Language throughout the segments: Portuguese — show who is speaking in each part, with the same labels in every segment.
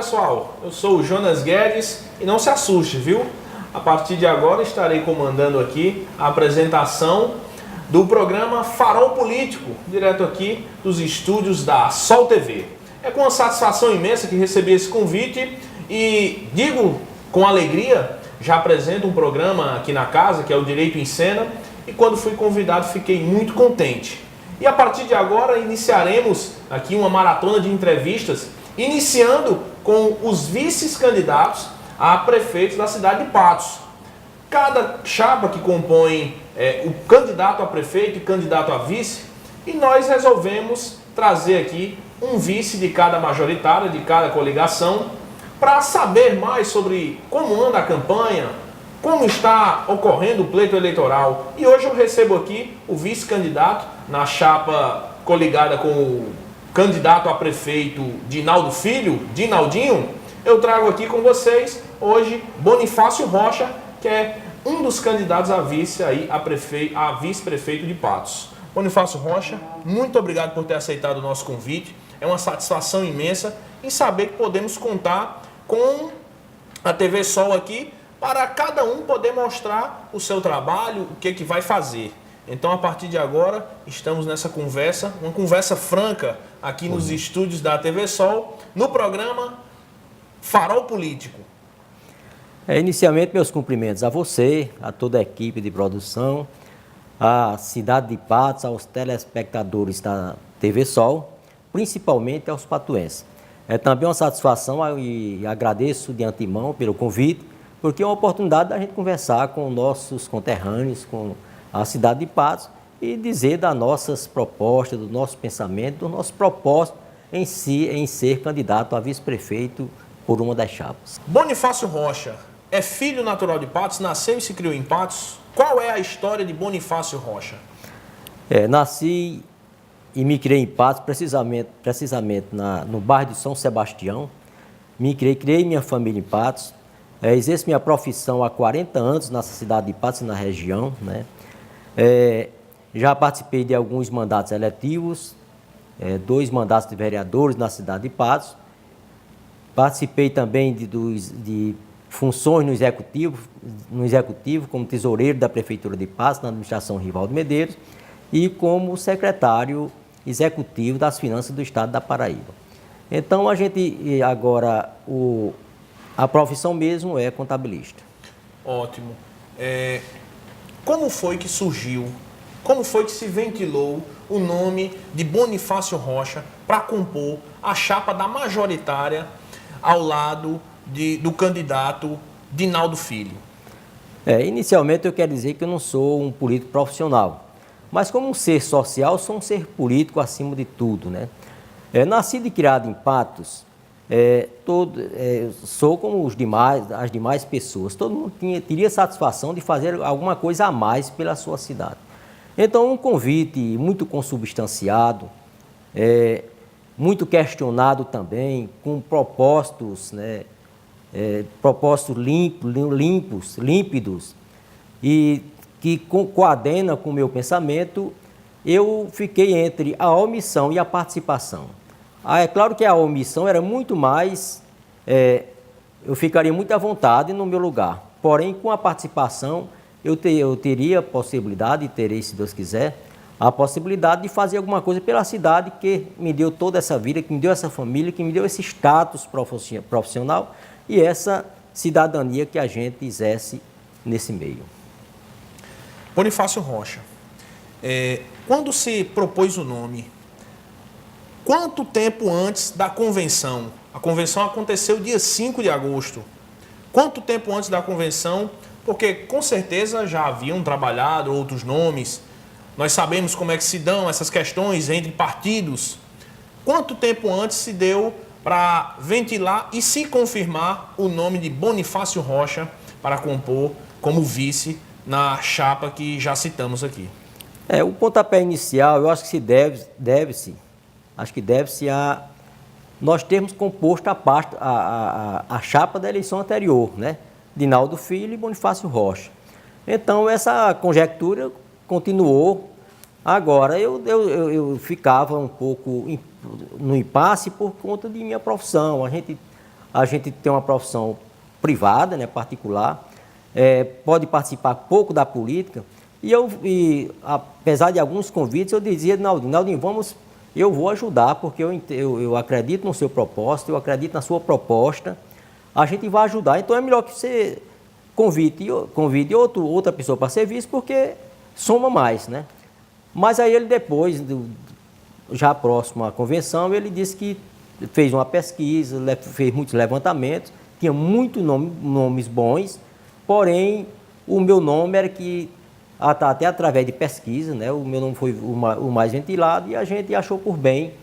Speaker 1: pessoal, eu sou o Jonas Guedes e não se assuste, viu? A partir de agora estarei comandando aqui a apresentação do programa Farol Político, direto aqui dos estúdios da Sol TV. É com uma satisfação imensa que recebi esse convite e digo com alegria, já apresento um programa aqui na casa, que é o Direito em Cena, e quando fui convidado fiquei muito contente. E a partir de agora iniciaremos aqui uma maratona de entrevistas, iniciando com os vices-candidatos a prefeitos da cidade de Patos. Cada chapa que compõe o candidato a prefeito e candidato a vice, e nós resolvemos trazer aqui um vice de cada majoritária, de cada coligação, para saber mais sobre como anda a campanha, como está ocorrendo o pleito eleitoral. E hoje eu recebo aqui o vice-candidato na chapa coligada com o candidato a prefeito Dinaldo Filho, Dinaldinho. Eu trago aqui com vocês hoje Bonifácio Rocha, que é um dos candidatos a vice aí a vice-prefeito de Patos. Bonifácio Rocha, muito obrigado por ter aceitado o nosso convite. É uma satisfação imensa em saber que podemos contar com a TV Sol aqui para cada um poder mostrar o seu trabalho, o que vai fazer. Então, a partir de agora, estamos nessa conversa, uma conversa franca aqui nos estúdios da TV Sol, no programa Farol Político.
Speaker 2: Inicialmente, meus cumprimentos a você, a toda a equipe de produção, à cidade de Patos, aos telespectadores da TV Sol, principalmente aos patuenses. É também uma satisfação e agradeço de antemão pelo convite, porque é uma oportunidade da gente conversar com nossos conterrâneos, com a cidade de Patos e dizer das nossas propostas, do nosso pensamento, do nosso propósito em si, em ser candidato a vice-prefeito por uma das chapas.
Speaker 1: Bonifácio Rocha é filho natural de Patos, nasceu e se criou em Patos. Qual é a história de Bonifácio Rocha?
Speaker 2: Nasci e me criei em Patos, precisamente no bairro de São Sebastião. Criei minha família em Patos. Exerço minha profissão há 40 anos nessa cidade de Patos e na região, né? Já participei de alguns mandatos eletivos, 2 mandatos de vereadores na cidade de Patos. Participei também de funções no executivo, como tesoureiro da Prefeitura de Patos, na administração Rivaldo Medeiros, e como secretário executivo das Finanças do Estado da Paraíba. Então, a gente agora, a profissão mesmo é contabilista.
Speaker 1: Ótimo. Como foi que surgiu, como foi que se ventilou o nome de Bonifácio Rocha para compor a chapa da majoritária ao lado do candidato Dinaldo Filho?
Speaker 2: Inicialmente eu quero dizer que eu não sou um político profissional, mas como um ser social, sou um ser político acima de tudo, né? Nascido e criado em Patos, sou como as demais pessoas, todo mundo teria satisfação de fazer alguma coisa a mais pela sua cidade. Então, um convite muito consubstanciado, muito questionado também, com propósitos, né, propósitos límpidos, e que coadena com o meu pensamento, eu fiquei entre a omissão e a participação. É claro que a omissão era muito mais, eu ficaria muito à vontade no meu lugar. Porém, com a participação, eu teria a possibilidade, e terei, se Deus quiser, a possibilidade de fazer alguma coisa pela cidade que me deu toda essa vida, que me deu essa família, que me deu esse status profissional e essa cidadania que a gente exerce nesse meio.
Speaker 1: Bonifácio Rocha, quando se propôs o nome, quanto tempo antes da convenção? A convenção aconteceu dia 5 de agosto. Quanto tempo antes da convenção? Porque com certeza já haviam trabalhado outros nomes. Nós sabemos como é que se dão essas questões entre partidos. Quanto tempo antes se deu para ventilar e se confirmar o nome de Bonifácio Rocha para compor como vice na chapa que já citamos aqui?
Speaker 2: O pontapé inicial, eu acho que deve-se a nós termos composto a chapa da eleição anterior, né? Dinaldo Filho e Bonifácio Rocha. Então, essa conjectura continuou. Agora, eu ficava um pouco no impasse por conta de minha profissão. a gente tem uma profissão privada, né, particular, pode participar pouco da política, e apesar de alguns convites, eu dizia, Naldinho, eu vou ajudar, porque eu acredito no seu propósito, eu acredito na sua proposta, a gente vai ajudar. Então é melhor que você convide outra pessoa para serviço, porque soma mais, né? Mas aí ele depois, já próximo à convenção, ele disse que fez uma pesquisa, fez muitos levantamentos, tinha muitos nomes bons, porém o meu nome era que, até através de pesquisa, né, o meu nome foi o mais ventilado e a gente achou por bem.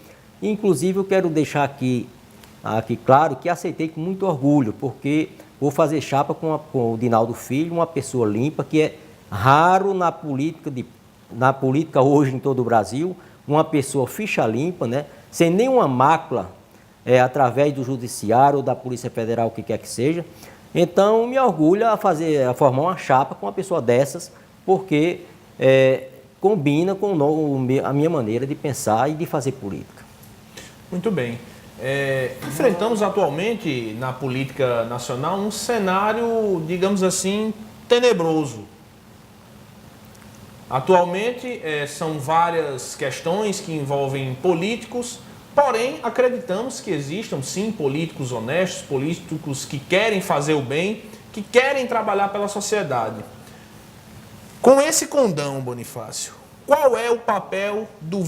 Speaker 2: Inclusive eu quero deixar aqui claro que aceitei com muito orgulho, porque vou fazer chapa com o Dinaldo Filho, uma pessoa limpa, que é raro na política hoje em todo o Brasil, uma pessoa ficha limpa, né, sem nenhuma mácula, através do Judiciário ou da Polícia Federal, o que quer que seja. Então, me orgulho a formar uma chapa com uma pessoa dessas, porque combina com a minha maneira de pensar e de fazer política.
Speaker 1: Muito bem. Enfrentamos atualmente na política nacional um cenário, digamos assim, tenebroso. Atualmente são várias questões que envolvem políticos, porém acreditamos que existam sim políticos honestos, políticos que querem fazer o bem, que querem trabalhar pela sociedade. Com esse condão, Bonifácio, qual é o papel do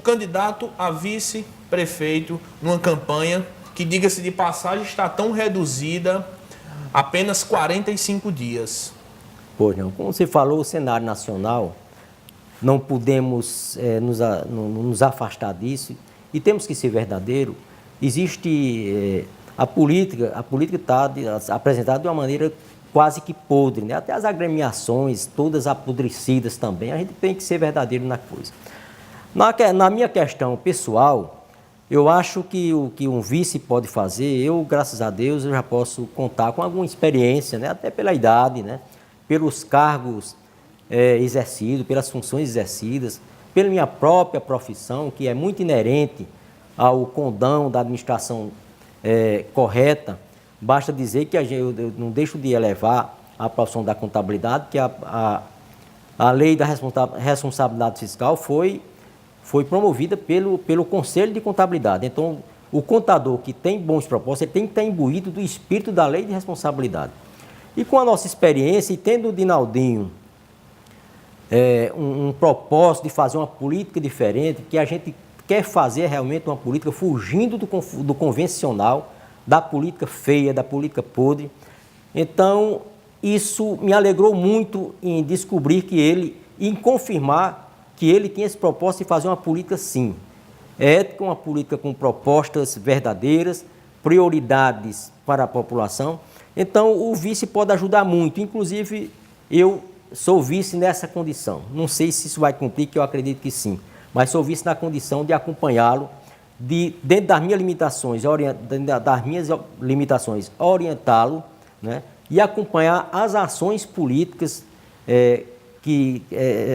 Speaker 1: candidato a vice-prefeito numa campanha que, diga-se de passagem, está tão reduzida, apenas 45 dias?
Speaker 2: Pois não, como você falou, o cenário nacional, não podemos nos afastar disso e temos que ser verdadeiro. Existe a política está apresentada de uma maneira quase que podre, né? Até as agremiações, todas apodrecidas também, a gente tem que ser verdadeiro na coisa. Na minha questão pessoal, eu acho que o que um vice pode fazer, graças a Deus, eu já posso contar com alguma experiência, né? Até pela idade, né? Pelos cargos exercidos, pelas funções exercidas, pela minha própria profissão, que é muito inerente ao condão da administração correta. Basta dizer que eu não deixo de elevar a profissão da contabilidade, que a lei da responsabilidade fiscal foi promovida pelo Conselho de Contabilidade. Então, o contador que tem bons propósitos, ele tem que estar imbuído do espírito da lei de responsabilidade. E com a nossa experiência, e tendo o Dinaldinho um propósito de fazer uma política diferente, que a gente quer fazer realmente uma política fugindo do convencional, da política feia, da política podre. Então, isso me alegrou muito em descobrir em confirmar que ele tinha esse propósito de fazer uma política, sim, ética, uma política com propostas verdadeiras, prioridades para a população. Então, o vice pode ajudar muito, inclusive eu sou vice nessa condição. Não sei se isso vai cumprir, que eu acredito que sim, mas sou vice na condição de acompanhá-lo, dentro das minhas limitações, orientá-lo, né, e acompanhar as ações políticas que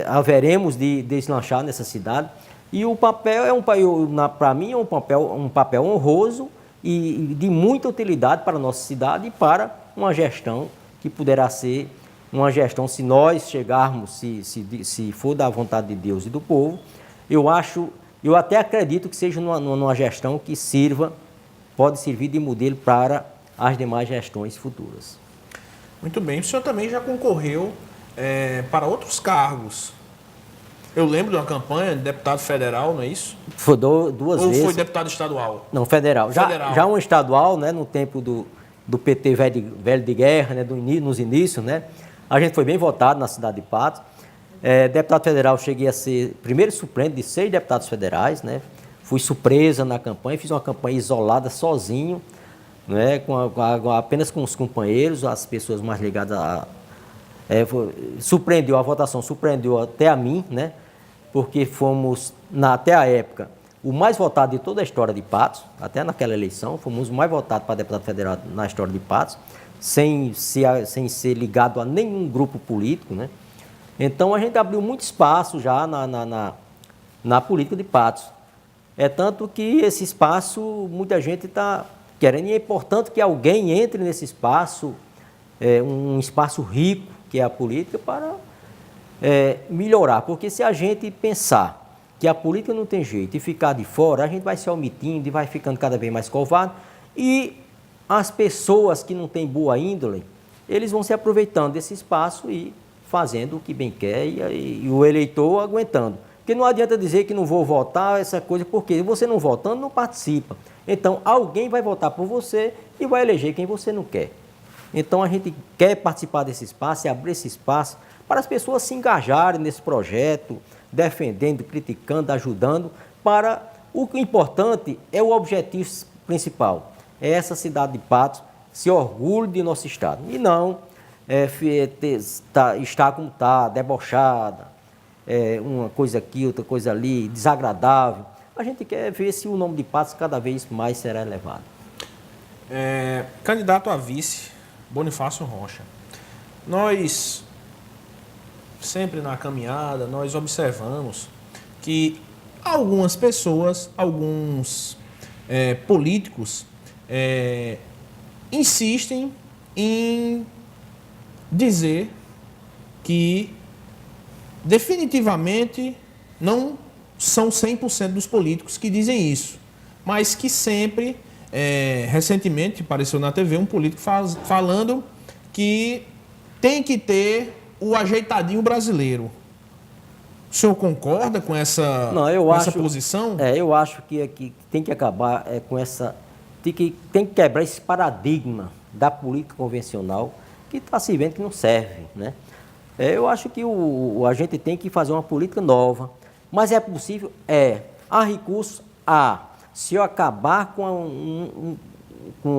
Speaker 2: haveremos de deslanchar nessa cidade. E o papel para mim, é um papel honroso e de muita utilidade para a nossa cidade e para uma gestão que poderá ser uma gestão, se nós chegarmos, se for da vontade de Deus e do povo, eu até acredito que seja numa gestão que pode servir de modelo para as demais gestões futuras.
Speaker 1: Muito bem. O senhor também já concorreu para outros cargos. Eu lembro de uma campanha de deputado federal, não é isso?
Speaker 2: Foi duas vezes.
Speaker 1: Ou foi deputado estadual?
Speaker 2: Não, federal. Já um estadual, né, no tempo do PT velho de guerra, né, nos inícios, né, a gente foi bem votado na cidade de Patos. Deputado federal, cheguei a ser primeiro suplente de 6 deputados federais, né? Fui surpresa na campanha, fiz uma campanha isolada, sozinho, né? Apenas com os companheiros, as pessoas mais ligadas surpreendeu, a votação surpreendeu até a mim, né? Porque fomos, até a época, o mais votado de toda a história de Patos, até naquela eleição, fomos o mais votado para deputado federal na história de Patos, sem ser ligado a nenhum grupo político, né? Então, a gente abriu muito espaço já na política de Patos. É tanto que esse espaço, muita gente está querendo. E é importante que alguém entre nesse espaço, um espaço rico, que é a política, para melhorar. Porque se a gente pensar que a política não tem jeito e ficar de fora, a gente vai se omitindo e vai ficando cada vez mais covarde. E as pessoas que não têm boa índole, eles vão se aproveitando desse espaço e fazendo o que bem quer e o eleitor aguentando. Porque não adianta dizer que não vou votar, essa coisa, porque você não votando, não participa. Então, alguém vai votar por você e vai eleger quem você não quer. Então, a gente quer participar desse espaço e abrir esse espaço para as pessoas se engajarem nesse projeto, defendendo, criticando, ajudando, para o importante é o objetivo principal, é essa cidade de Patos se orgulhe de nosso estado, e não estar como está, debochada, uma coisa aqui, outra coisa ali, desagradável. A gente quer ver se o nome de Patos cada vez mais será elevado.
Speaker 1: Candidato a vice, Bonifácio Rocha. Nós, sempre na caminhada, nós observamos que algumas pessoas, alguns políticos insistem em dizer que definitivamente não são 100% dos políticos que dizem isso, mas que sempre, recentemente apareceu na TV um político falando que tem que ter o ajeitadinho brasileiro. O senhor concorda com essa, essa posição?
Speaker 2: Eu acho que tem que acabar com essa... Tem que quebrar esse paradigma da política convencional que está se vendo que não serve, né? Eu acho que a gente tem que fazer uma política nova, mas é possível? Há recursos? Se eu acabar com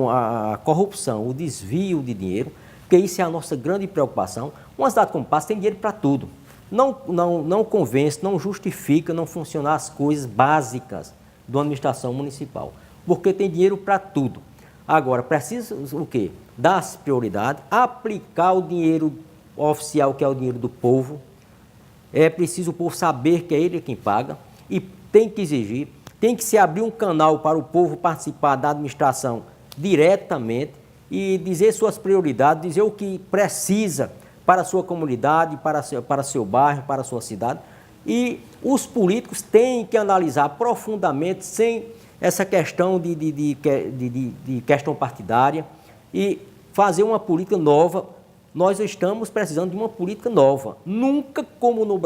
Speaker 2: a corrupção, o desvio de dinheiro, porque isso é a nossa grande preocupação. Uma cidade como Patos tem dinheiro para tudo. Não convence, não justifica não funcionar as coisas básicas da administração municipal, porque tem dinheiro para tudo. Agora, precisa o quê? Dar prioridade, aplicar o dinheiro oficial, que é o dinheiro do povo. É preciso o povo saber que é ele quem paga e tem que exigir, tem que se abrir um canal para o povo participar da administração diretamente e dizer suas prioridades, dizer o que precisa para a sua comunidade, para seu bairro, para a sua cidade. E os políticos têm que analisar profundamente, sem essa questão de questão partidária, e fazer uma política nova. Nós estamos precisando de uma política nova. Nunca como no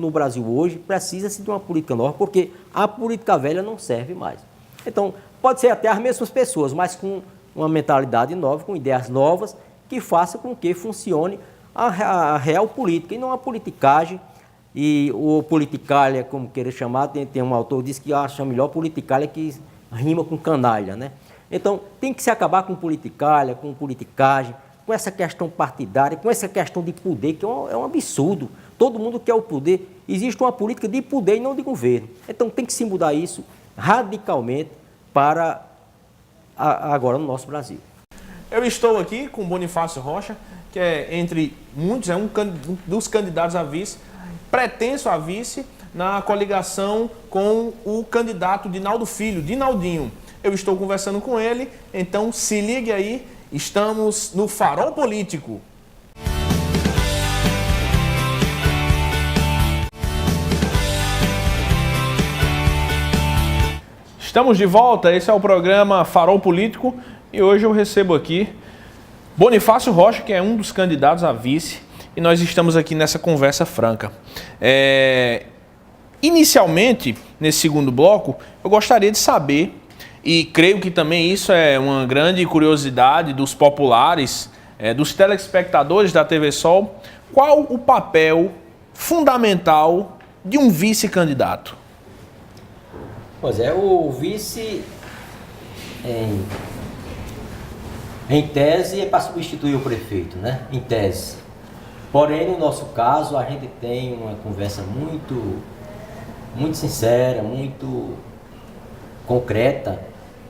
Speaker 2: Brasil hoje, precisa-se de uma política nova, porque a política velha não serve mais. Então, pode ser até as mesmas pessoas, mas com uma mentalidade nova, com ideias novas, que faça com que funcione a real política, e não a politicagem, ou politicalha, como querer chamar. Tem um autor que diz que acha melhor politicalha que rima com canalha, né? Então, tem que se acabar com politicalha, com politicagem, com essa questão partidária, com essa questão de poder, que é um absurdo. Todo mundo quer o poder. Existe uma política de poder e não de governo. Então, tem que se mudar isso radicalmente para agora no nosso Brasil.
Speaker 1: Eu estou aqui com Bonifácio Rocha, que é, entre muitos, um dos candidatos a vice, pretenso a vice, na coligação com o candidato Dinaldo Filho, Dinaldinho. Eu estou conversando com ele, então se ligue aí, estamos no Farol Político. Estamos de volta, esse é o programa Farol Político e hoje eu recebo aqui Bonifácio Rocha, que é um dos candidatos a vice, e nós estamos aqui nessa conversa franca. Inicialmente, nesse segundo bloco, eu gostaria de saber, e creio que também isso é uma grande curiosidade dos populares, dos telespectadores da TV Sol, qual o papel fundamental de um vice-candidato?
Speaker 2: Pois é, o vice, em tese, é para substituir o prefeito, né? Em tese. Porém, no nosso caso, a gente tem uma conversa muito sincera, muito concreta,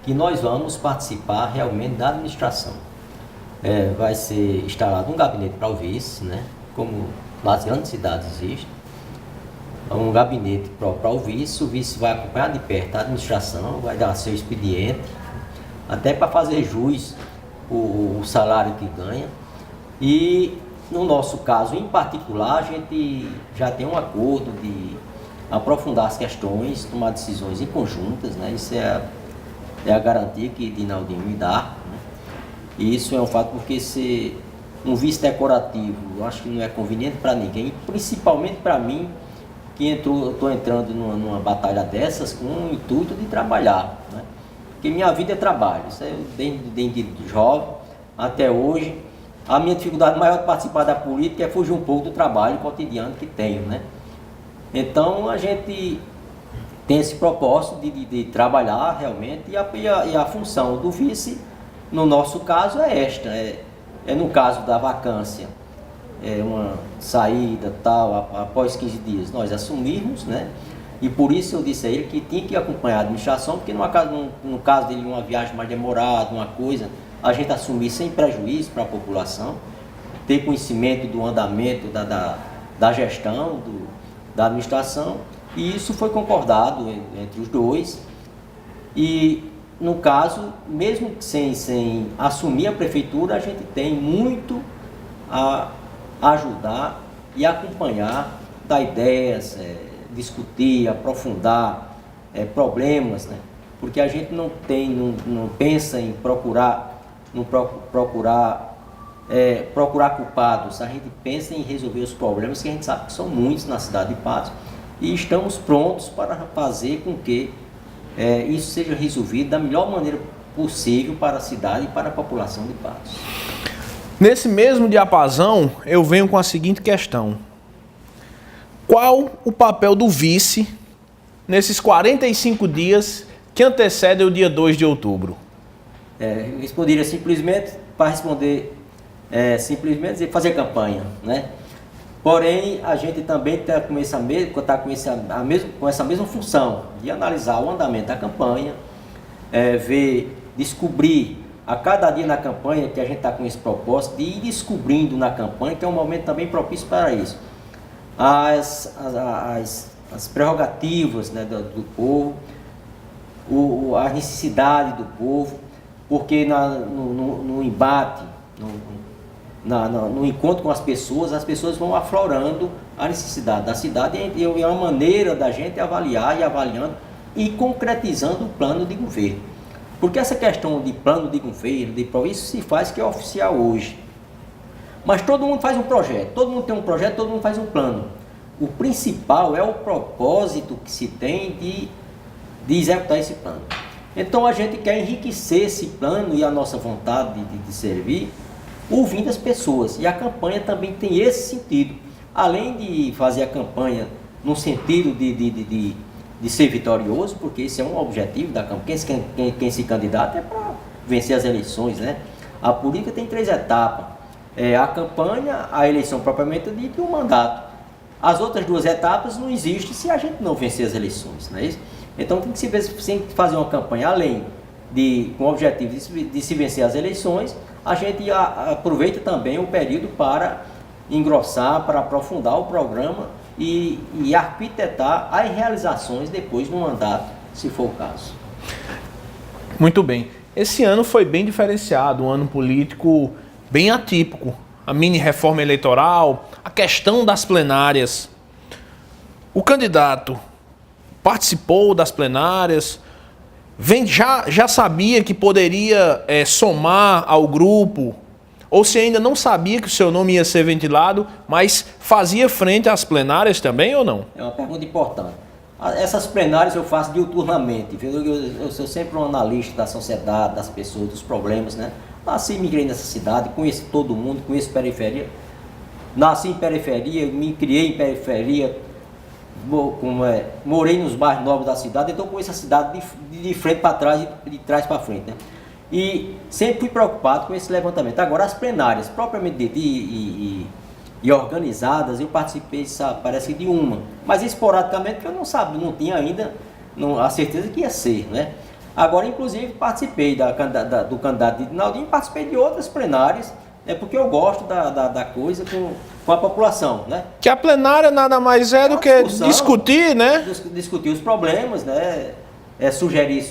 Speaker 2: que nós vamos participar realmente da administração. Vai ser instalado um gabinete para o vice, né? Como nas grandes cidades existe. um gabinete para o vice vai acompanhar de perto a administração, vai dar seu expediente, até para fazer jus o salário que ganha. E no nosso caso em particular, a gente já tem um acordo de aprofundar as questões, tomar decisões em conjuntas, né? Isso é a garantia que Dinaldinho me dá, né? E isso é um fato porque ser um vice decorativo, eu acho que não é conveniente para ninguém, principalmente para mim, que estou entrando numa batalha dessas com o intuito de trabalhar, né? Porque minha vida é trabalho, isso é desde jovem até hoje. A minha dificuldade maior de participar da política é fugir um pouco do trabalho cotidiano que tenho, né? Então a gente tem esse propósito de trabalhar realmente, e a função do vice, no nosso caso, é esta, é no caso da vacância, é uma saída tal, após 15 dias nós assumirmos, né? E por isso eu disse a ele que tinha que acompanhar a administração, porque no caso dele uma viagem mais demorada, uma coisa, a gente assumir sem prejuízo para a população, ter conhecimento do andamento da gestão, da administração, e isso foi concordado entre os dois. E no caso, mesmo sem assumir a prefeitura, a gente tem muito a ajudar e acompanhar, dar ideias, discutir, aprofundar problemas, né? Porque a gente não pensa em procurar culpados, a gente pensa em resolver os problemas que a gente sabe que são muitos na cidade de Patos, e estamos prontos para fazer com que isso seja resolvido da melhor maneira possível para a cidade e para a população de Patos.
Speaker 1: Nesse mesmo diapasão, eu venho com a seguinte questão: qual o papel do vice nesses 45 dias que antecedem o dia 2 de outubro?
Speaker 2: Eu responderia simplesmente, para responder simplesmente dizer fazer campanha, né? Porém, a gente também está com essa mesma função de analisar o andamento da campanha, descobrir a cada dia na campanha, que a gente está com esse propósito de ir descobrindo na campanha, que é um momento também propício para isso, as prerrogativas, né, do povo, a necessidade do povo, porque no embate, no encontro com as pessoas vão aflorando a necessidade da cidade, e é uma maneira da gente avaliar e avaliando e concretizando o plano de governo. Porque essa questão de plano de governo, isso se faz que é oficial hoje. Mas todo mundo faz um projeto, todo mundo tem um projeto, todo mundo faz um plano. O principal é o propósito que se tem de executar esse plano. Então a gente quer enriquecer esse plano e a nossa vontade de servir, ouvindo as pessoas. E a campanha também tem esse sentido. Além de fazer a campanha no sentido de ser vitorioso, porque esse é um objetivo da campanha, quem se candidata é para vencer as eleições, né? A política tem 3 etapas. A campanha, a eleição propriamente dita e o mandato. As outras 2 etapas não existem se a gente não vencer as eleições, não é isso? Então tem que se fazer uma campanha, além com o objetivo de se vencer as eleições, a gente aproveita também o período para engrossar, para aprofundar o programa e arquitetar as realizações depois do mandato, se for o caso.
Speaker 1: Muito bem. Esse ano foi bem diferenciado, um ano político bem atípico. A mini reforma eleitoral, a questão das plenárias. O candidato participou das plenárias, já sabia que poderia somar ao grupo, ou se ainda não sabia que o seu nome ia ser ventilado, mas fazia frente às plenárias também ou não?
Speaker 2: É uma pergunta importante. Essas plenárias eu faço diuturnamente, eu sou sempre um analista da sociedade, das pessoas, dos problemas, né? Nasci e migrei nessa cidade, conheço todo mundo, conheço periferia. Nasci em periferia, me criei em periferia, morei nos bairros nobres da cidade, então conheço a cidade de frente para trás e de trás para frente, né? E sempre fui preocupado com esse levantamento. Agora, as plenárias propriamente ditas e organizadas, eu participei, parece que de uma, mas esporadicamente, porque eu não tinha ainda a certeza que ia ser, né? Agora, inclusive, participei do candidato de Dinaldinho, participei de outras plenárias, porque eu gosto da coisa com com a população, né?
Speaker 1: Que a plenária nada mais é do que discutir, né?
Speaker 2: Discutir os problemas, né? Sugerir,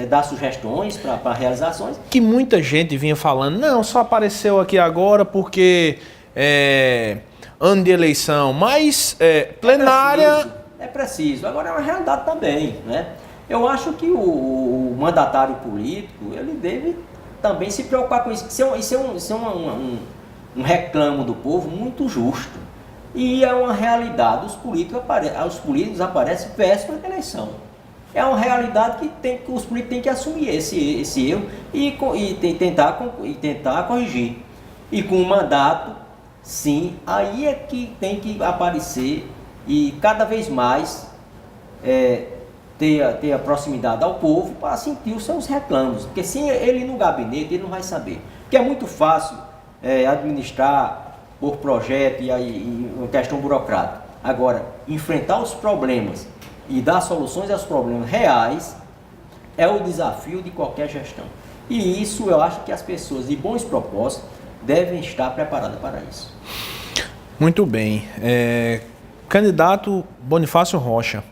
Speaker 2: dar sugestões para realizações.
Speaker 1: Que muita gente vinha falando, não, só apareceu aqui agora porque ano de eleição, mas plenária...
Speaker 2: É preciso. Agora é uma realidade também, né? Eu acho que o mandatário político, ele deve também se preocupar com isso. Isso é um reclamo do povo muito justo. E é uma realidade. Os políticos aparecem véspera da eleição. É uma realidade que os políticos têm que assumir esse erro e tentar corrigir. E com o mandato, sim, aí é que tem que aparecer e cada vez mais ter a proximidade ao povo para sentir os seus reclamos. Porque se ele no gabinete, ele não vai saber. Porque é muito fácil administrar por projeto e uma questão burocrática. Agora, enfrentar os problemas e dar soluções aos problemas reais é o desafio de qualquer gestão. E isso eu acho que as pessoas de bons propósitos devem estar preparadas para isso.
Speaker 1: Muito bem. Candidato Bonifácio Rocha,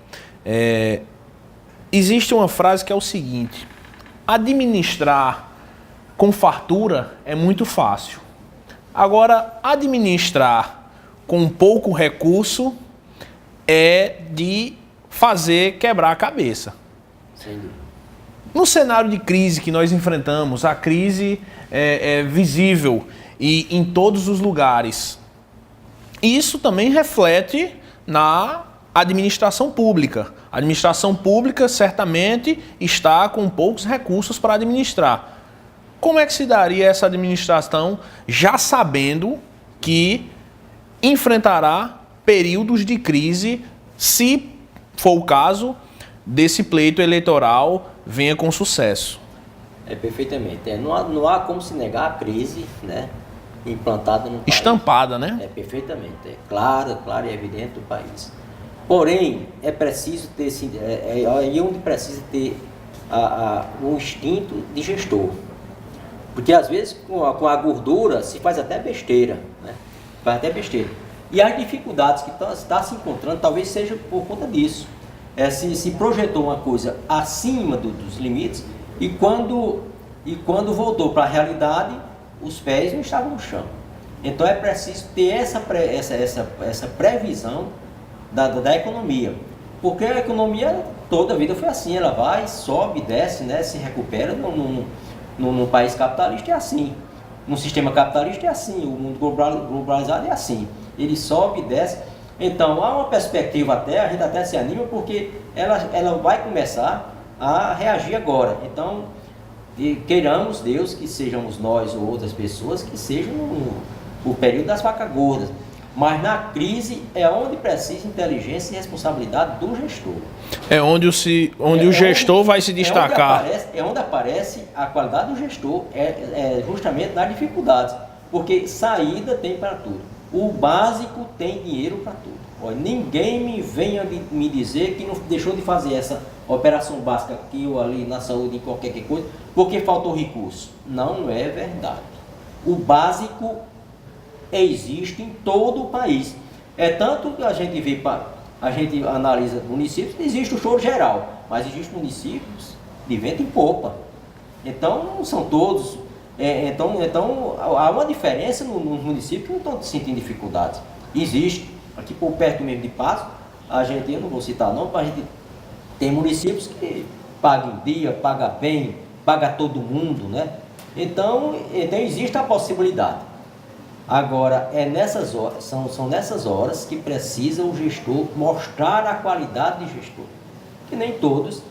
Speaker 1: existe uma frase que é o seguinte: administrar com fartura é muito fácil. Agora, administrar com pouco recurso é de fazer quebrar a cabeça.
Speaker 2: Sem dúvida.
Speaker 1: No cenário de crise que nós enfrentamos, a crise é visível e em todos os lugares. Isso também reflete na administração pública. A administração pública certamente está com poucos recursos para administrar. Como é que se daria essa administração já sabendo que enfrentará períodos de crise, se for o caso desse pleito eleitoral venha com sucesso?
Speaker 2: Perfeitamente. Não há como se negar a crise, né, implantada no país.
Speaker 1: Estampada, né?
Speaker 2: Perfeitamente. É clara e evidente do país. Porém, é preciso ter, aí onde precisa ter o instinto de gestor. Porque às vezes com a gordura se faz até besteira, né? Faz até besteira. E as dificuldades que está se encontrando talvez seja por conta disso. Se projetou uma coisa acima dos limites e quando voltou para a realidade, os pés não estavam no chão. Então é preciso ter essa previsão da economia. Porque a economia toda a vida foi assim, ela vai, sobe, desce, né, se recupera. Num país capitalista é assim. No sistema capitalista é assim. O mundo globalizado é assim. Ele sobe, desce. Então há uma perspectiva a gente até se anima porque ela vai começar a reagir agora. Então, queiramos Deus que sejamos nós ou outras pessoas que sejam o período das vacas gordas. Mas na crise é onde precisa inteligência e responsabilidade do gestor.
Speaker 1: É onde o gestor vai se destacar.
Speaker 2: Onde aparece a qualidade do gestor, justamente nas dificuldades. Porque saída tem para tudo. O básico tem dinheiro para tudo. Olha, ninguém me venha me dizer que não deixou de fazer essa operação básica aqui ou ali na saúde, em qualquer coisa, porque faltou recurso. Não é verdade. O básico existe em todo o país. É tanto que a gente analisa municípios, existe o choro geral, mas existem municípios de vento em popa. Então não são todos. Então há uma diferença nos municípios que não estão sentindo dificuldades. Existe. Aqui por perto mesmo de Patos, eu não vou citar não, mas a gente tem municípios que pagam em dia, pagam bem, paga todo mundo, né? Então existe a possibilidade. Agora, nessas horas, são nessas horas que precisa o gestor mostrar a qualidade de gestor. Que nem todos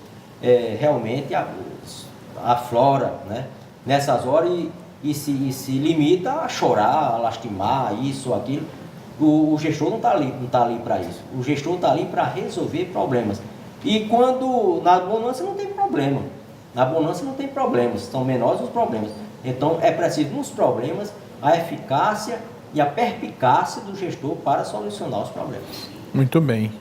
Speaker 2: realmente aflora, né? Nessas horas e se limita a chorar, a lastimar, isso ou aquilo. O gestor não está ali para isso. O gestor está ali para resolver problemas. E quando na bonança não tem problema. Na bonança não tem problemas, são menores os problemas. Então é preciso nos problemas a eficácia e a perspicácia do gestor para solucionar os problemas.
Speaker 1: Muito bem.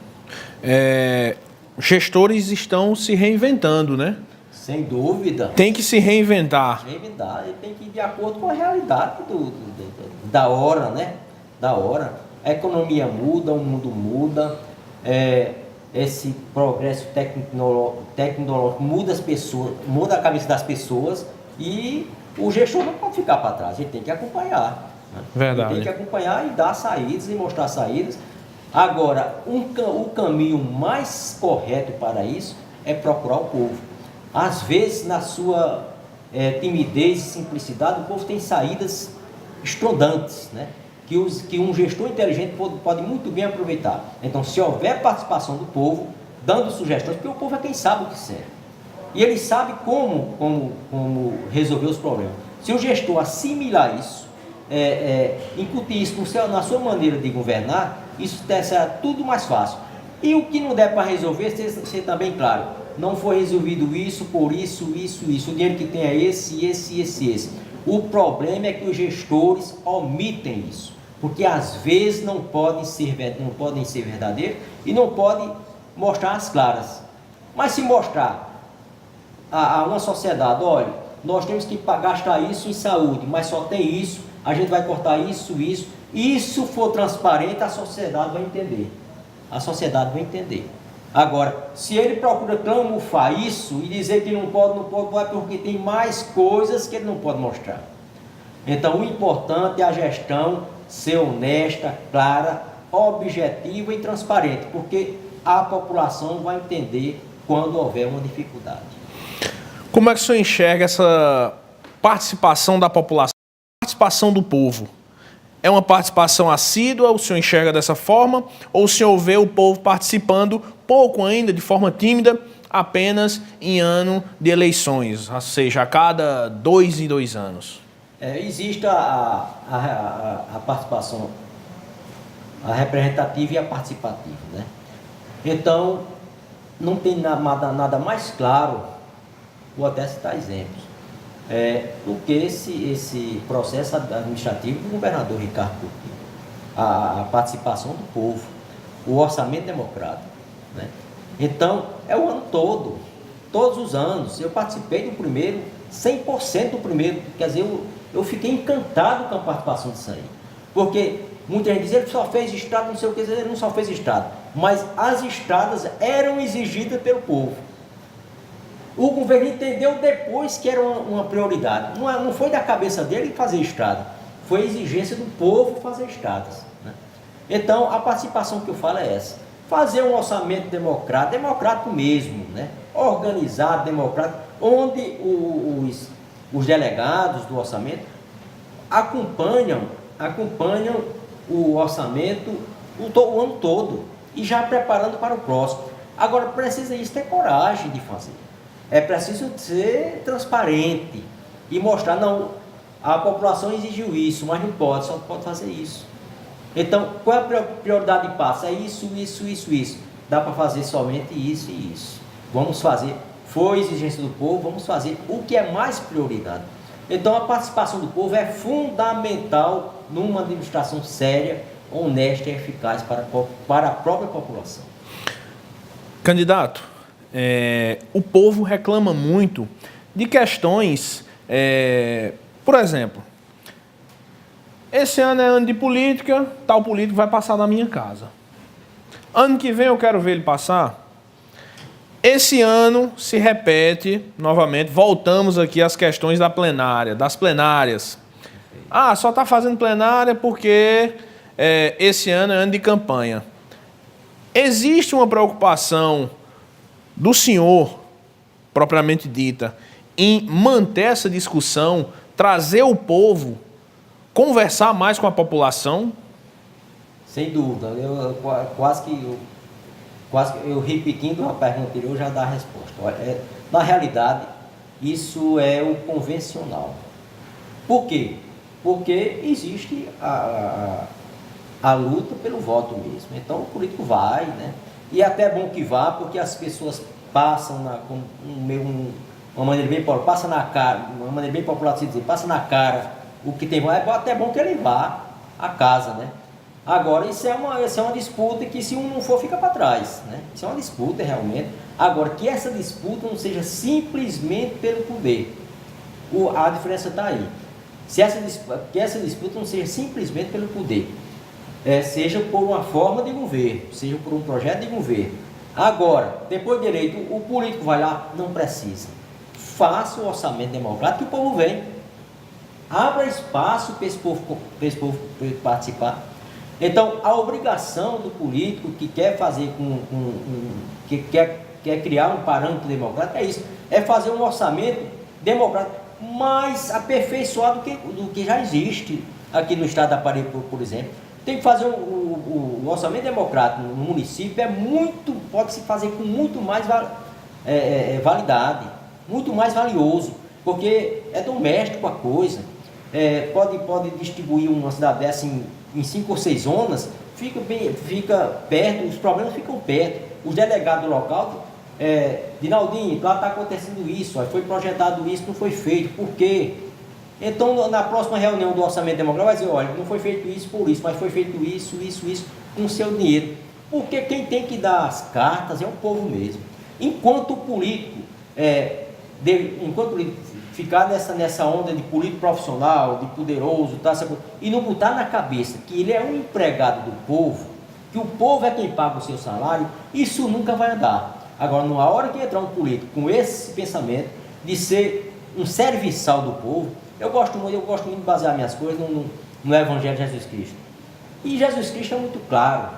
Speaker 1: Gestores estão se reinventando, né?
Speaker 2: Sem dúvida.
Speaker 1: Tem que se reinventar.
Speaker 2: Reinventar, ele tem que ir de acordo com a realidade da hora, né? Da hora. a economia muda, o mundo muda, esse progresso tecnológico muda as pessoas, muda a cabeça das pessoas e o gestor não pode ficar para trás, ele tem que acompanhar. Né?
Speaker 1: Verdade.
Speaker 2: Ele tem que acompanhar e dar saídas e mostrar saídas. Agora, o caminho mais correto para isso é procurar o povo. Às vezes, na sua timidez e simplicidade, o povo tem saídas estrondantes, né? Que um gestor inteligente pode muito bem aproveitar. Então, se houver participação do povo, dando sugestões, porque o povo é quem sabe o que serve. E ele sabe como resolver os problemas. Se o gestor assimilar isso, incutir isso na sua maneira de governar, isso será tudo mais fácil. E o que não der para resolver, ser também claro, não foi resolvido isso, por isso, o dinheiro que tem é esse. O problema é que os gestores omitem isso, porque às vezes não podem ser verdadeiros e não podem mostrar as claras. Mas se mostrar a uma sociedade, olha, nós temos que gastar isso em saúde, mas só tem isso, a gente vai cortar isso for transparente, a sociedade vai entender. Agora, se ele procura camuflar isso e dizer que não pode, é porque tem mais coisas que ele não pode mostrar. Então, o importante é a gestão ser honesta, clara, objetiva e transparente, porque a população vai entender quando houver uma dificuldade.
Speaker 1: Como é que o senhor enxerga essa participação da população, participação do povo? É uma participação assídua, o senhor enxerga dessa forma, ou o senhor vê o povo participando pouco ainda, de forma tímida, apenas em ano de eleições, ou seja, a cada 2 em 2 anos?
Speaker 2: Existe a participação, a representativa e a participativa, né? Então, não tem nada mais claro, vou até citar exemplos, do que esse processo administrativo do governador Ricardo Coutinho, a participação do povo, o orçamento democrático, né? Então, é o ano todo, todos os anos. Eu participei do primeiro, 100% do primeiro, quer dizer, eu fiquei encantado com a participação disso aí, porque muita gente diz, ele só fez estrada, não sei o que, ele não só fez estrada, mas as estradas eram exigidas pelo povo. O governo entendeu depois que era uma prioridade. Não foi da cabeça dele fazer estrada, foi a exigência do povo fazer estradas, né? Então, a participação que eu falo é essa. Fazer um orçamento democrático mesmo, né? Organizado, democrático, onde os delegados do orçamento acompanham o orçamento o ano todo e já preparando para o próximo. Agora, precisa isso ter coragem de fazer. É preciso ser transparente e mostrar, não, a população exigiu isso, mas não pode, só pode fazer isso. Então, qual é a prioridade de passo? É isso. Dá para fazer somente isso e isso. Vamos fazer, foi exigência do povo, vamos fazer o que é mais prioridade. Então, a participação do povo é fundamental numa administração séria, honesta e eficaz para a própria população.
Speaker 1: Candidato, o povo reclama muito de questões, por exemplo, esse ano é ano de política, tal político vai passar na minha casa. Ano que vem eu quero ver ele passar. Esse ano se repete novamente, voltamos aqui às questões das plenárias. Só está fazendo plenária porque esse ano é ano de campanha. Existe uma preocupação do senhor, propriamente dita, em manter essa discussão, trazer o povo, conversar mais com a população?
Speaker 2: Sem dúvida. Quase que eu repetindo a pergunta anterior já dá a resposta. Na realidade, isso é o convencional. Por quê? Porque existe a luta pelo voto mesmo. Então o político vai, né? E é até bom que vá, porque as pessoas passam uma maneira bem popular, passa na cara, uma maneira bem popular de se dizer, passa na cara o que tem. É até bom que ele vá a casa, né? Agora, isso é uma disputa que, se um não for, fica para trás, né? Isso é uma disputa realmente. Agora, que essa disputa não seja simplesmente pelo poder. A diferença está aí. Que essa disputa não seja simplesmente pelo poder. seja por uma forma de governo, seja por um projeto de governo. Agora, depois de eleito, o político vai lá, não precisa. Faça o orçamento democrático e o povo vem. Abra espaço para esse povo participar. Então, a obrigação do político que quer fazer que quer criar um parâmetro democrático é isso, é fazer um orçamento democrático mais aperfeiçoado do que já existe aqui no estado da Paraíba, por exemplo. Tem que fazer o orçamento democrático no município, pode se fazer com muito mais validade, muito mais valioso, porque é doméstico a coisa. Pode distribuir uma cidade dessa em 5 ou 6 zonas, fica perto, os problemas ficam perto. Os delegados local, Dinaldinho, lá está acontecendo isso, foi projetado isso, não foi feito, por quê? Então, na próxima reunião do orçamento democrático, vai dizer, olha, não foi feito isso por isso, mas foi feito isso, com o seu dinheiro. Porque quem tem que dar as cartas é o povo mesmo. Enquanto o político, ficar nessa onda de político profissional, de poderoso, e não botar na cabeça que ele é um empregado do povo, que o povo é quem paga o seu salário, isso nunca vai andar. Agora, na hora que entrar um político com esse pensamento de ser um serviçal do povo, eu gosto muito de basear minhas coisas no Evangelho de Jesus Cristo. E Jesus Cristo é muito claro,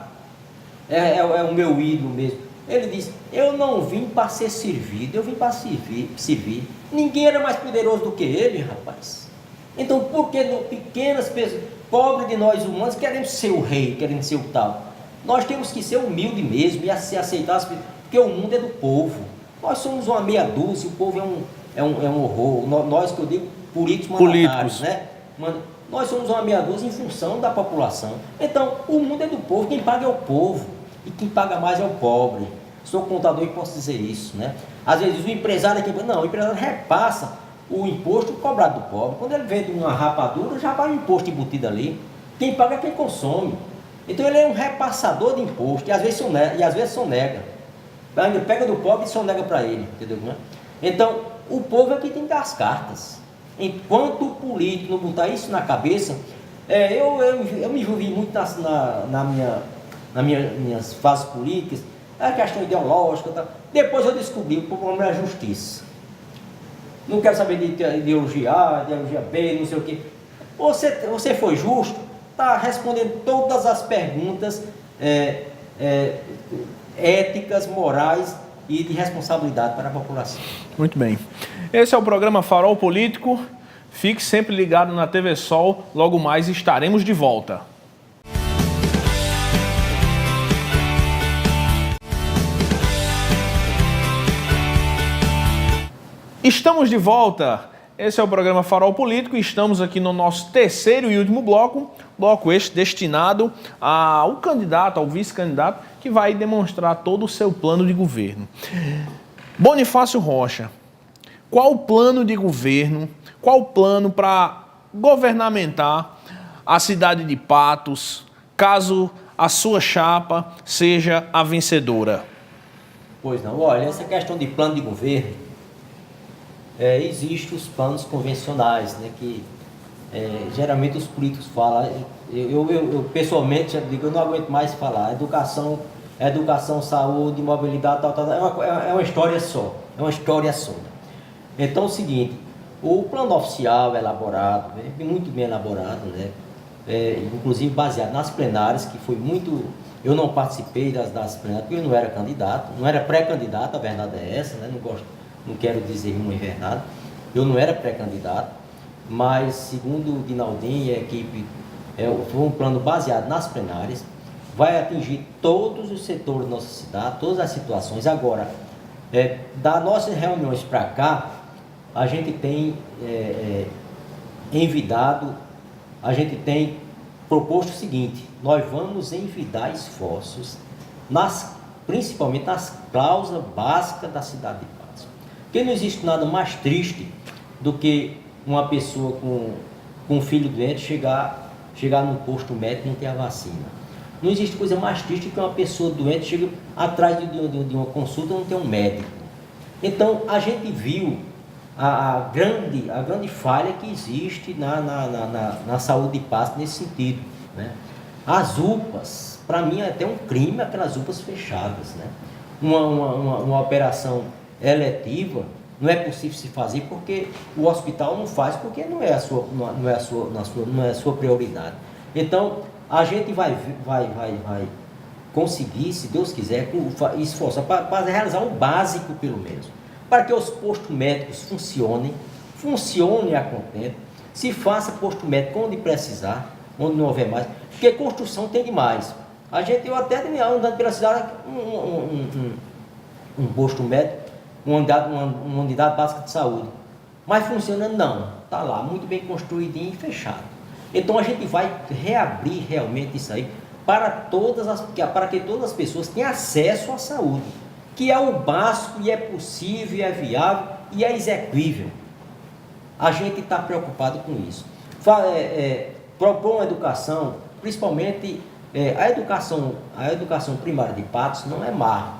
Speaker 2: é o meu ídolo mesmo. Ele diz, eu não vim para ser servido, eu vim para servir. Ninguém era mais poderoso do que ele, rapaz. Então, por que pequenas pessoas, pobres de nós humanos, queremos ser o rei, queremos ser o tal? Nós temos que ser humilde mesmo e se aceitar, porque o mundo é do povo. Nós somos uma meia dúzia, o povo é um horror. Nós, que eu digo, políticos mandatários, né? Nós somos uma meia dúzia em função da população. Então, o mundo é do povo, quem paga é o povo. E quem paga mais é o pobre. Sou contador e posso dizer isso, né? Às vezes o empresário aqui, não, o empresário repassa o imposto cobrado do pobre. Quando ele vende uma rapadura, já vai o imposto embutido ali. Quem paga é quem consome. Então ele é um repassador de imposto, e às vezes sonega. Ainda pega do pobre e sonega para ele, entendeu? Então, o povo é que tem que dar as cartas. Enquanto o político não botar isso na cabeça, eu me envolvi muito nas minhas fases políticas, a questão ideológica, tá? Depois eu descobri que o problema é a justiça. Não quero saber de ideologia A, ideologia B, não sei o quê. Você foi justo, está respondendo todas as perguntas éticas, morais e de responsabilidade para a população.
Speaker 1: Muito bem. Esse é o programa Farol Político. Fique sempre ligado na TV Sol. Logo mais estaremos de volta. Estamos de volta. Esse é o programa Farol Político e estamos aqui no nosso terceiro e último bloco este destinado ao candidato, ao vice-candidato, que vai demonstrar todo o seu plano de governo. Bonifácio Rocha, qual o plano de governo, qual o plano para governamentar a cidade de Patos, caso a sua chapa seja a vencedora?
Speaker 2: Pois não, olha, essa questão de plano de governo, existem os planos convencionais, né, que geralmente os políticos falam. Eu pessoalmente já digo, eu não aguento mais falar. Educação, saúde, mobilidade, tal, é uma história só. Então é o seguinte, o plano oficial é elaborado, muito bem elaborado, né, inclusive baseado nas plenárias, que foi muito. Eu não participei das plenárias, porque eu não era candidato, não era pré-candidato, a verdade é essa, né, não quero dizer uma verdade, eu não era pré-candidato, mas segundo o Dinaldinho e a equipe, foi um plano baseado nas plenárias, vai atingir todos os setores da nossa cidade, todas as situações. Agora, das nossas reuniões para cá, a gente tem envidado, a gente tem proposto o seguinte, nós vamos envidar esforços, principalmente nas cláusulas básicas da cidade de Patos. Porque não existe nada mais triste do que uma pessoa com um filho doente chegar num posto médico e não ter a vacina. Não existe coisa mais triste que uma pessoa doente chega atrás de uma consulta e não ter um médico. Então, a gente viu a grande falha que existe na saúde de Patos nesse sentido, né? As UPAs, para mim é até um crime aquelas UPAs fechadas, né? Uma operação eletiva não é possível se fazer porque o hospital não faz, porque não é a sua prioridade. Então, a gente vai conseguir, se Deus quiser, esforçar para realizar o básico, pelo menos, para que os postos médicos funcionem a contento, se faça posto médico onde precisar, onde não houver mais, porque construção tem demais. Eu até andando pela cidade, um posto médico, uma unidade básica de saúde, mas funcionando não, está lá, muito bem construidinho e fechado. Então a gente vai reabrir realmente isso aí para que todas as pessoas tenham acesso à saúde, que é o básico e é possível, é viável e é execuível. A gente está preocupado com isso. Propor uma educação, principalmente a educação primária de Patos não é má.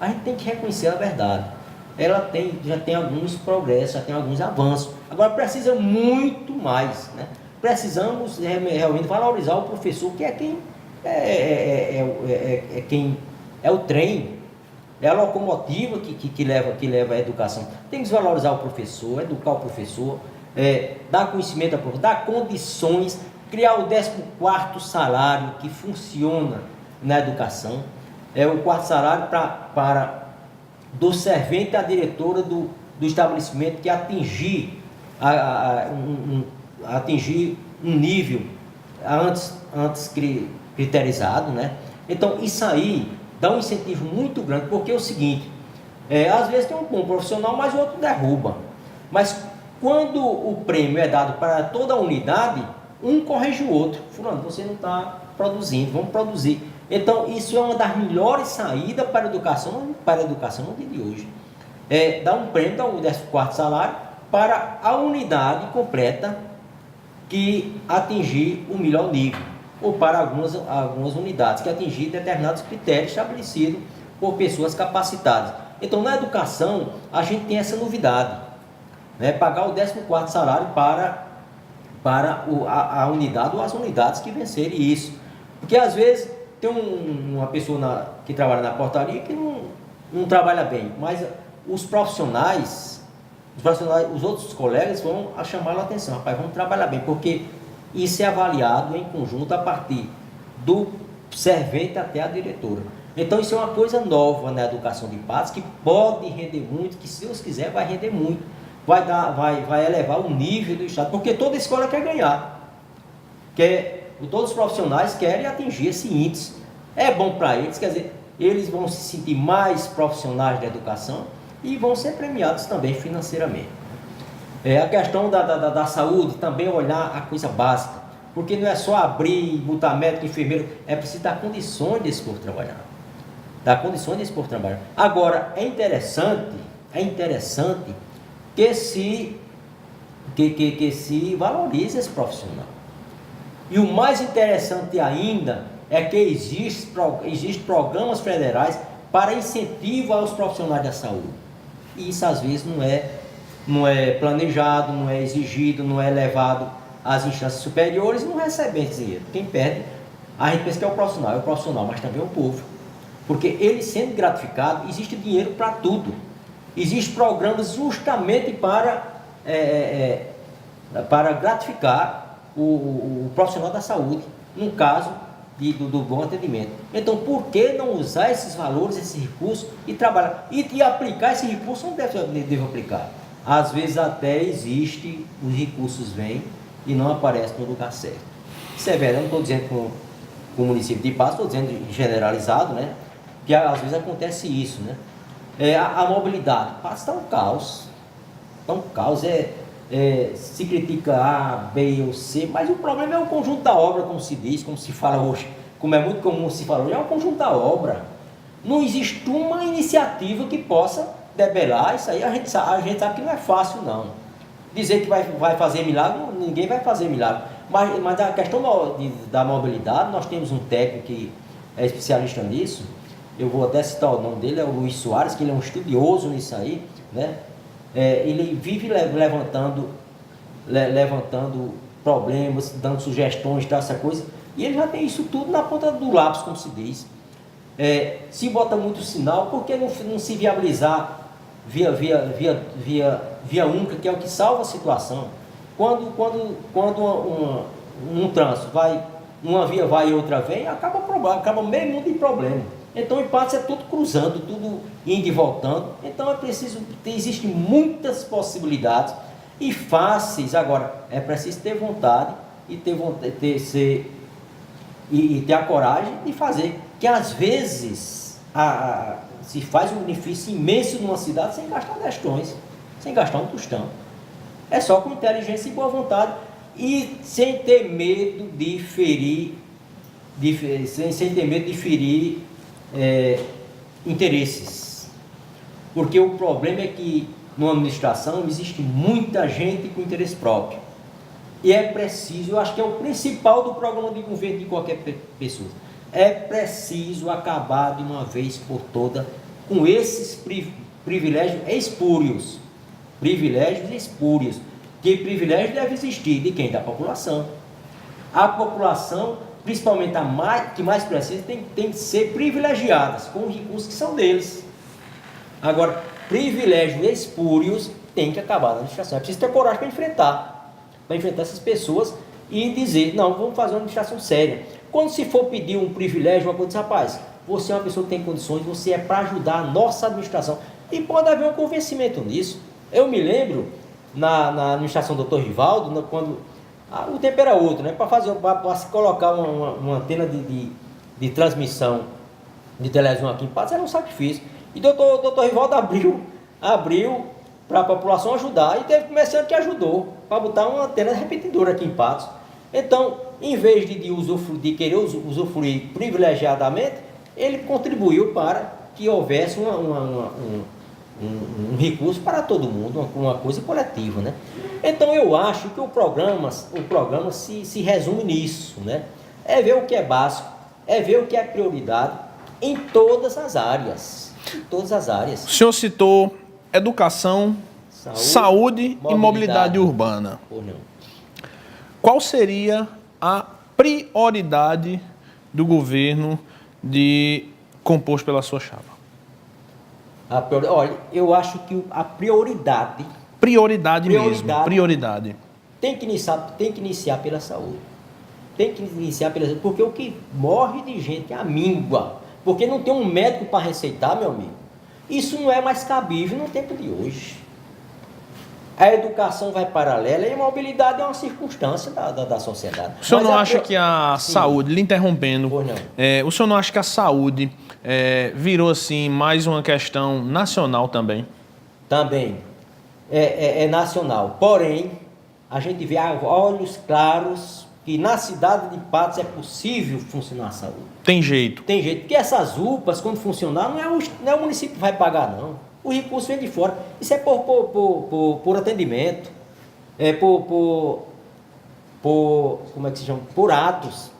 Speaker 2: A gente tem que reconhecer a verdade. Ela já tem alguns progressos, já tem alguns avanços. Agora precisa muito mais, né? Precisamos realmente valorizar o professor, que é quem é o trem, é a locomotiva que leva a educação. Tem que valorizar o professor, educar o professor, dar conhecimento ao professor, dar condições, criar o 14º salário que funciona na educação. O quarto salário do servente à diretora do estabelecimento que atingir um nível antes criterizado, né? Então isso aí dá um incentivo muito grande, porque é o seguinte, às vezes tem um bom profissional, mas o outro derruba. Mas quando o prêmio é dado para toda a unidade, um corrige o outro. Fulano, você não está produzindo, vamos produzir. Então isso é uma das melhores saídas para a educação no dia de hoje. Dar um prêmio, dar o 14º salário para a unidade completa que atingir o melhor nível, ou para algumas unidades que atingir determinados critérios estabelecidos por pessoas capacitadas. Então, na educação, a gente tem essa novidade, né? Pagar o 14º salário para a unidade ou as unidades que vencerem isso. Porque, às vezes, tem uma pessoa que trabalha na portaria que não trabalha bem, mas os profissionais, os outros colegas vão chamar a atenção, rapaz, vamos trabalhar bem, porque isso é avaliado em conjunto a partir do servente até a diretora. Então isso é uma coisa nova na educação de Patos, que pode render muito, que se Deus quiser vai render muito, vai elevar o nível do Estado, porque toda escola quer ganhar, todos os profissionais querem atingir esse índice. É bom para eles, quer dizer, eles vão se sentir mais profissionais da educação e vão ser premiados também financeiramente. A questão da saúde, também olhar a coisa básica, porque não é só abrir, botar médico, enfermeiro, é preciso dar condições desse povo trabalhar. Agora, é interessante que se valorize esse profissional. E o mais interessante ainda é que existem programas federais para incentivo aos profissionais da saúde. E isso às vezes não é planejado, não é exigido, não é levado às instâncias superiores e não recebe esse dinheiro. Quem perde, a gente pensa que é o profissional, mas também é o povo. Porque ele sendo gratificado, existe dinheiro para tudo. Existem programas justamente para gratificar o profissional da saúde, no caso do bom atendimento. Então, por que não usar esses valores, esses recursos e trabalhar? E aplicar esse recurso onde deve aplicar? Às vezes até existe, os recursos vêm e não aparecem no lugar certo. Isso é verdade, não estou dizendo com o município de Patos, estou dizendo generalizado, né? Que às vezes acontece isso, né? A mobilidade, Patos está um caos. Se critica A, B ou C, mas o problema é o conjunto da obra, como se diz, como se fala hoje, como é muito comum se falar hoje, é o conjunto da obra. Não existe uma iniciativa que possa debelar isso aí. A gente sabe que não é fácil, não. Dizer que vai fazer milagre, ninguém vai fazer milagre. Mas a questão da mobilidade, nós temos um técnico que é especialista nisso, eu vou até citar o nome dele, é o Luiz Soares, que ele é um estudioso nisso aí, né? Ele vive levantando problemas, dando sugestões, essa coisa, E ele já tem isso tudo na ponta do lápis, como se diz. Se bota muito sinal, por que não se viabilizar via única, que é o que salva a situação? Quando um trânsito vai, uma via vai e outra vem, acaba meio mundo em problema. Então, em Patos é tudo cruzando, tudo indo e voltando. Então, existem muitas possibilidades e fáceis. Agora, é preciso ter vontade e ter a coragem de fazer. Que às vezes se faz um benefício imenso numa cidade sem gastar tostões, sem gastar um tostão. É só com inteligência e boa vontade e sem ter medo de ferir, sem ter medo de ferir interesses. Porque o problema é que numa administração existe muita gente com interesse próprio. E é preciso, eu acho que é o principal do programa de governo de qualquer pessoa. É preciso acabar de uma vez por todas com esses privilégios espúrios. Privilégios espúrios. Que privilégio deve existir de quem? Da população. A população, principalmente que mais precisa, tem que ser privilegiadas com os recursos que são deles. Agora, privilégios espúrios tem que acabar na administração. É preciso ter coragem para enfrentar essas pessoas e dizer, não, vamos fazer uma administração séria. Quando se for pedir um privilégio, uma coisa, rapaz, você é uma pessoa que tem condições, você é para ajudar a nossa administração. E pode haver um convencimento nisso. Eu me lembro, na administração do Dr. Rivaldo, quando o tempo era outro, né? Para se colocar uma antena de transmissão de televisão aqui em Patos era um sacrifício. E o Dr. Rivaldo abriu para a população ajudar, e teve comerciante que ajudou para botar uma antena repetidora aqui em Patos. Então, em vez de querer usufruir privilegiadamente, ele contribuiu para que houvesse um recurso para todo mundo, uma coisa coletiva, né? Então, eu acho que o programa se resume nisso, né? É ver o que é básico, é ver o que é prioridade em todas as áreas. Em todas as áreas.
Speaker 1: O senhor citou educação, saúde e mobilidade urbana.
Speaker 2: Ou não?
Speaker 1: Qual seria a prioridade do governo composto pela sua chapa?
Speaker 2: Olha, eu acho que a prioridade
Speaker 1: Prioridade.
Speaker 2: Tem que iniciar pela saúde. Porque o que morre de gente é a míngua. Porque não tem um médico para receitar, meu amigo. Isso não é mais cabível no tempo de hoje. A educação vai paralela e a mobilidade é uma circunstância da sociedade.
Speaker 1: O senhor não acha que a saúde, lhe interrompendo, o senhor não acha que a saúde virou assim mais uma questão nacional também?
Speaker 2: Também. É nacional. Porém, a gente vê a olhos claros que na cidade de Patos é possível funcionar a saúde.
Speaker 1: Tem jeito.
Speaker 2: Porque essas UPAs, quando funcionar, não é o município que vai pagar, não. O recurso vem de fora. Isso é por atendimento, como é que se chama? Por atos.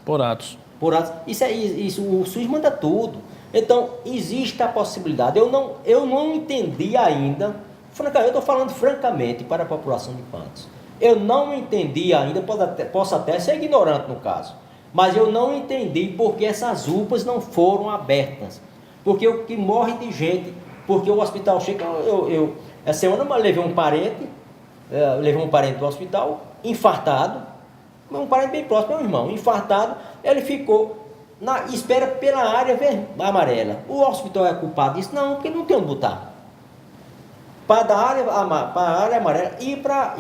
Speaker 2: Isso, o SUS manda tudo. Então, existe a possibilidade. Eu não entendi ainda, francamente, eu estou falando francamente para a população de Patos. Eu não entendi ainda, posso até ser ignorante no caso, mas eu não entendi porque essas UPAs não foram abertas. Porque o que morre de gente, porque o hospital chega, essa semana eu levei um parente do hospital, infartado, um parente bem próximo, meu irmão, infartado, ele ficou na espera pela área amarela. O hospital é culpado disso? Não, porque não tem onde botar. Para a área amarela e para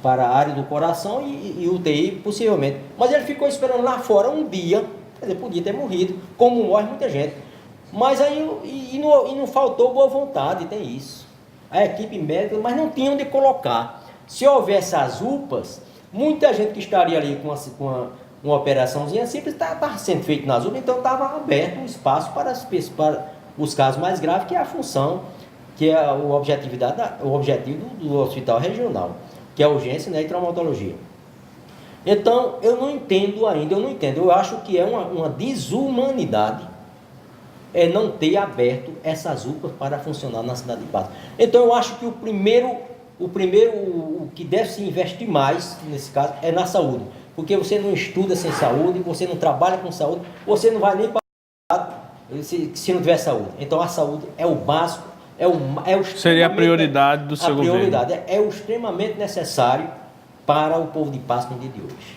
Speaker 2: a área do coração e UTI, possivelmente. Mas ele ficou esperando lá fora um dia, quer dizer, podia ter morrido, como morre muita gente. Mas aí não faltou boa vontade, tem isso. A equipe médica, mas não tinha onde colocar. Se houvesse as UPAs, muita gente que estaria ali com uma operaçãozinha simples estava sendo feito nas UPAs, então estava aberto um espaço para os casos mais graves, que é a função, que é o objetivo do hospital regional, que é a urgência, né, e traumatologia. Então, eu não entendo ainda, eu acho que é uma desumanidade não ter aberto essas UPAs para funcionar na cidade de Patos. Então, eu acho que o primeiro o que deve se investir mais, nesse caso, é na saúde. Porque você não estuda sem saúde, você não trabalha com saúde, você não vai nem para se não tiver saúde. Então a saúde é o básico,
Speaker 1: seria a prioridade do seu governo. A prioridade
Speaker 2: é o extremamente necessário para o povo de Patos no dia de hoje.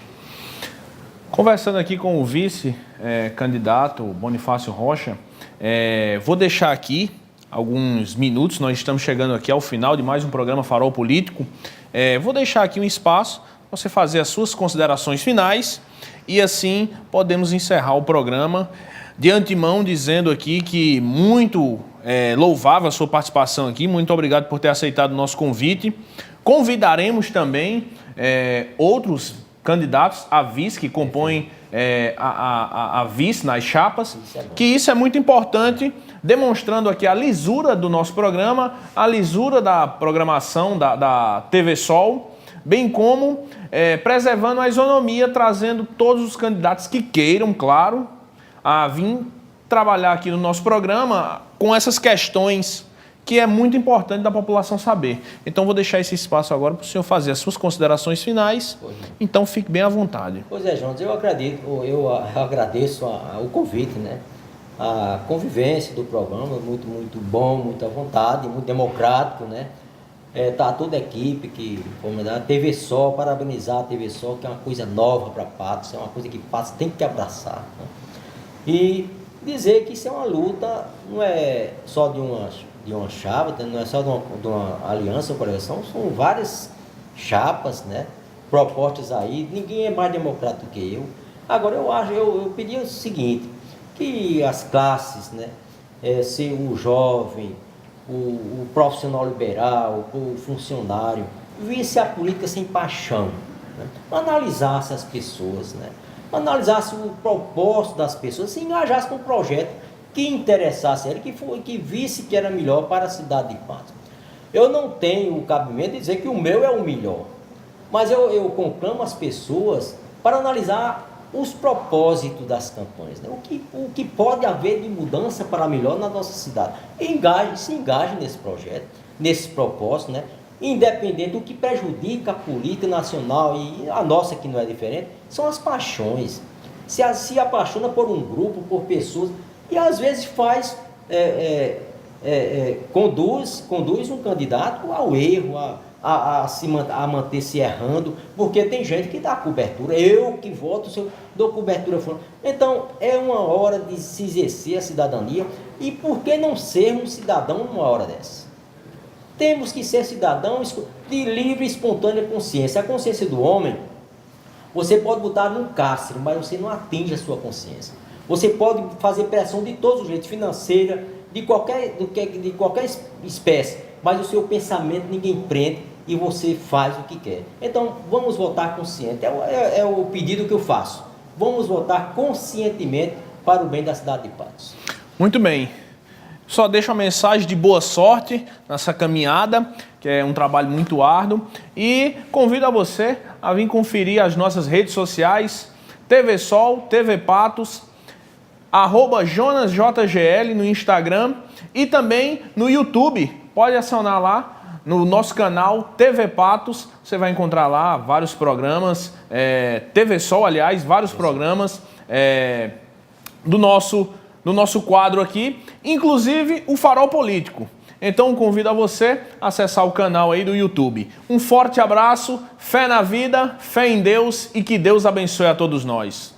Speaker 1: Conversando aqui com o vice-candidato Bonifácio Rocha, vou deixar aqui alguns minutos, nós estamos chegando aqui ao final de mais um programa Farol Político. Vou deixar aqui um espaço para você fazer as suas considerações finais e assim podemos encerrar o programa. De antemão, dizendo aqui que muito louvável a sua participação aqui, muito obrigado por ter aceitado o nosso convite. Convidaremos também outros candidatos a vice que compõem a vice nas chapas, que isso é muito importante, demonstrando aqui a lisura do nosso programa, a lisura da programação da TV Sol, bem como preservando a isonomia, trazendo todos os candidatos que queiram, claro, a vir trabalhar aqui no nosso programa com essas questões que é muito importante da população saber. Então vou deixar esse espaço agora para o senhor fazer as suas considerações finais. Então fique bem à vontade.
Speaker 2: Pois é, João, eu agradeço o convite, né? A convivência do programa, muito bom, muita vontade, muito democrático, né? Tá toda a equipe que, como a TV Sol, parabenizar a TV Sol, que é uma coisa nova para Patos, é uma coisa que Patos tem que abraçar, né? E dizer que isso é uma luta, não é só de uma chapa, não é só de uma aliança, uma coleção, são várias chapas, né, propostas aí, ninguém é mais democrático que eu. Agora eu pedi o seguinte, que as classes, né, se o jovem, o profissional liberal, o funcionário, visse a política sem paixão, né, analisasse as pessoas, né, analisasse o propósito das pessoas, se engajasse com um projeto que interessasse ele, que visse que era melhor para a cidade de Patos. Eu não tenho o cabimento de dizer que o meu é o melhor, mas eu conclamo as pessoas para analisar os propósitos das campanhas, né? O que pode haver de mudança para melhor na nossa cidade. Se engaje nesse projeto, nesse propósito, né? Independente do que prejudica a política nacional e a nossa que não é diferente, são as paixões. Se apaixona por um grupo, por pessoas, e às vezes conduz um candidato ao erro, a manter-se errando, porque tem gente que dá cobertura, eu que voto, dou cobertura. Então, é uma hora de se exercer a cidadania, e por que não sermos cidadão numa hora dessa? Temos que ser cidadãos de livre e espontânea consciência. A consciência do homem, você pode botar num cárcere, mas você não atinge a sua consciência. Você pode fazer pressão de todos os jeitos, financeira, de qualquer espécie, mas o seu pensamento ninguém prende e você faz o que quer. Então, vamos votar consciente. É o pedido que eu faço. Vamos votar conscientemente para o bem da cidade de Patos.
Speaker 1: Muito bem. Só deixo uma mensagem de boa sorte nessa caminhada, que é um trabalho muito árduo, e convido a você a vir conferir as nossas redes sociais, TV Sol, TV Patos, @JonasJGL no Instagram e também no YouTube. Pode acionar lá no nosso canal TV Patos, você vai encontrar lá vários programas, TV Sol, aliás, vários programas do nosso quadro aqui, inclusive o Farol Político. Então convido a você a acessar o canal aí do YouTube. Um forte abraço, fé na vida, fé em Deus e que Deus abençoe a todos nós.